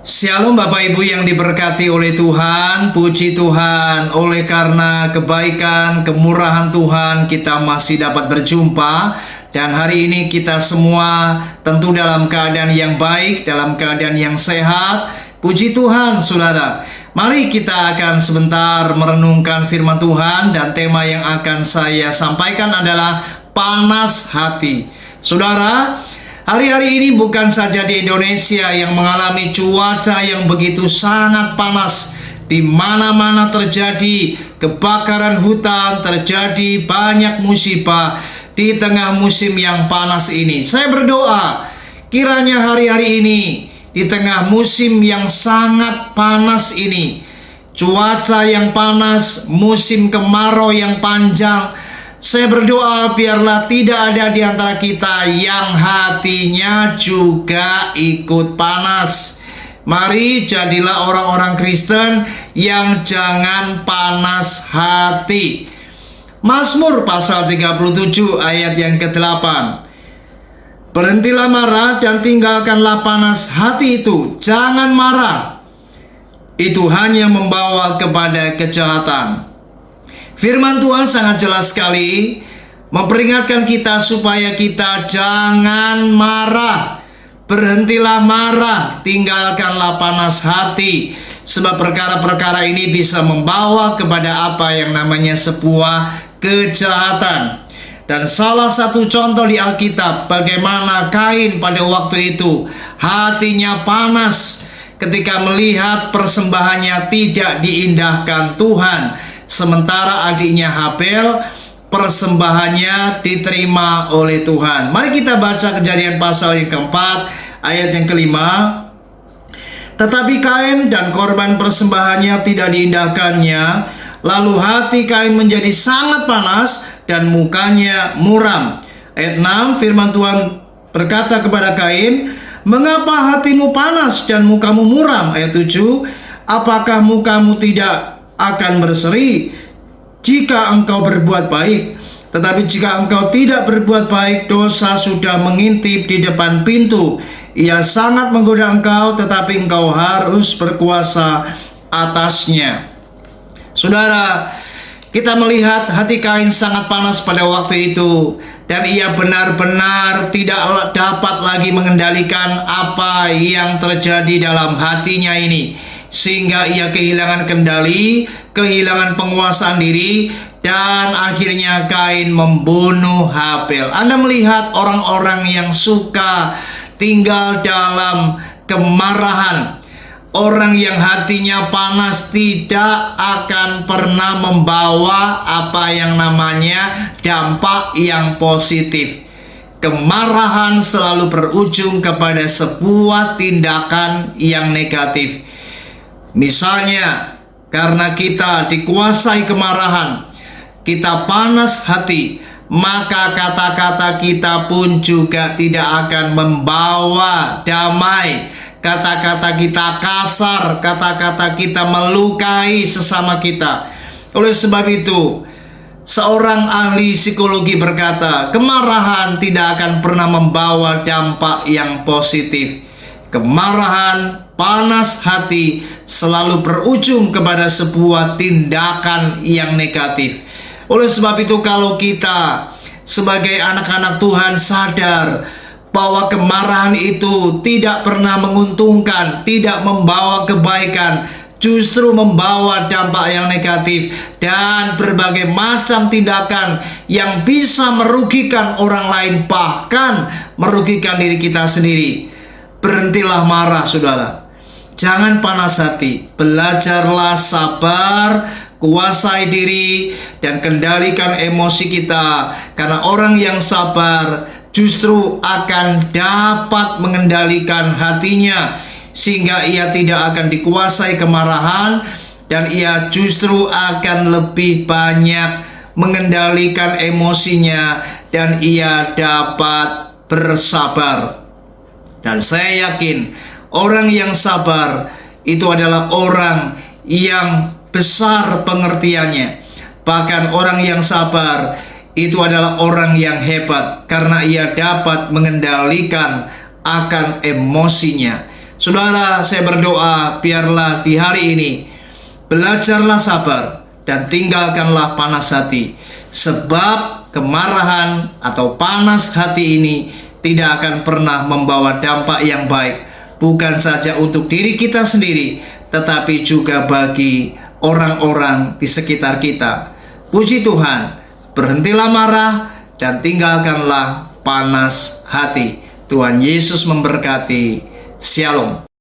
Shalom Bapak Ibu yang diberkati oleh Tuhan. Puji Tuhan, oleh karena kebaikan, kemurahan Tuhan kita masih dapat berjumpa. Dan hari ini kita semua tentu dalam keadaan yang baik, dalam keadaan yang sehat. Puji Tuhan saudara. Mari kita akan sebentar merenungkan firman Tuhan. Dan tema yang akan saya sampaikan adalah panas hati. Saudara, hari-hari ini bukan saja di Indonesia yang mengalami cuaca yang begitu sangat panas. Di mana-mana terjadi kebakaran hutan, terjadi banyak musibah di tengah musim yang panas ini. Saya berdoa, kiranya hari-hari ini di tengah musim yang sangat panas ini, cuaca yang panas, musim kemarau yang panjang, saya berdoa biarlah tidak ada di antara kita yang hatinya juga ikut panas. Mari jadilah orang-orang Kristen yang jangan panas hati. Mazmur pasal 37 ayat yang ke-8. Berhentilah marah dan tinggalkanlah panas hati itu. Jangan marah. Itu hanya membawa kepada kejahatan. Firman Tuhan sangat jelas sekali memperingatkan kita supaya kita jangan marah. Berhentilah marah, tinggalkanlah panas hati. Sebab perkara-perkara ini bisa membawa kepada apa yang namanya sebuah kejahatan. Dan salah satu contoh di Alkitab bagaimana Kain pada waktu itu hatinya panas ketika melihat persembahannya tidak diindahkan Tuhan. Sementara adiknya Habel persembahannya diterima oleh Tuhan. Mari kita baca Kejadian pasal yang keempat ayat yang kelima. Tetapi Kain dan korban persembahannya tidak diindahkannya. Lalu hati Kain menjadi sangat panas dan mukanya muram. Ayat 6 firman Tuhan berkata kepada Kain, mengapa hatimu panas dan mukamu muram? Ayat 7, apakah mukamu tidak akan berseri jika engkau berbuat baik? Tetapi jika engkau tidak berbuat baik, dosa sudah mengintip di depan pintu. Ia sangat menggoda engkau, tetapi engkau harus berkuasa atasnya. Saudara, kita melihat hati Kain sangat panas pada waktu itu. Dan ia benar-benar tidak dapat lagi mengendalikan apa yang terjadi dalam hatinya ini. Sehingga ia kehilangan kendali, kehilangan penguasaan diri, dan akhirnya Kain membunuh Habel. Anda melihat orang-orang yang suka tinggal dalam kemarahan, orang yang hatinya panas tidak akan pernah membawa apa yang namanya dampak yang positif. Kemarahan selalu berujung kepada sebuah tindakan yang negatif. Misalnya, karena kita dikuasai kemarahan, kita panas hati, maka kata-kata kita pun juga tidak akan membawa damai. Kata-kata kita kasar, kata-kata kita melukai sesama kita. Oleh sebab itu, seorang ahli psikologi berkata, kemarahan tidak akan pernah membawa dampak yang positif. Kemarahan, panas hati selalu berujung kepada sebuah tindakan yang negatif. Oleh sebab itu, kalau kita sebagai anak-anak Tuhan sadar bahwa kemarahan itu tidak pernah menguntungkan, tidak membawa kebaikan, justru membawa dampak yang negatif dan berbagai macam tindakan yang bisa merugikan orang lain, bahkan merugikan diri kita sendiri. Berhentilah marah, saudara. Jangan panas hati. Belajarlah sabar, kuasai diri, dan kendalikan emosi kita. Karena orang yang sabar justru akan dapat mengendalikan hatinya, sehingga ia tidak akan dikuasai kemarahan, dan ia justru akan lebih banyak mengendalikan emosinya, dan ia dapat bersabar. Dan saya yakin orang yang sabar itu adalah orang yang besar pengertiannya. Bahkan orang yang sabar itu adalah orang yang hebat karena ia dapat mengendalikan akan emosinya. Saudara, saya berdoa biarlah di hari ini belajarlah sabar dan tinggalkanlah panas hati, sebab kemarahan atau panas hati ini tidak akan pernah membawa dampak yang baik, bukan saja untuk diri kita sendiri, tetapi juga bagi orang-orang di sekitar kita. Puji Tuhan, berhentilah marah dan tinggalkanlah panas hati. Tuhan Yesus memberkati. Shalom.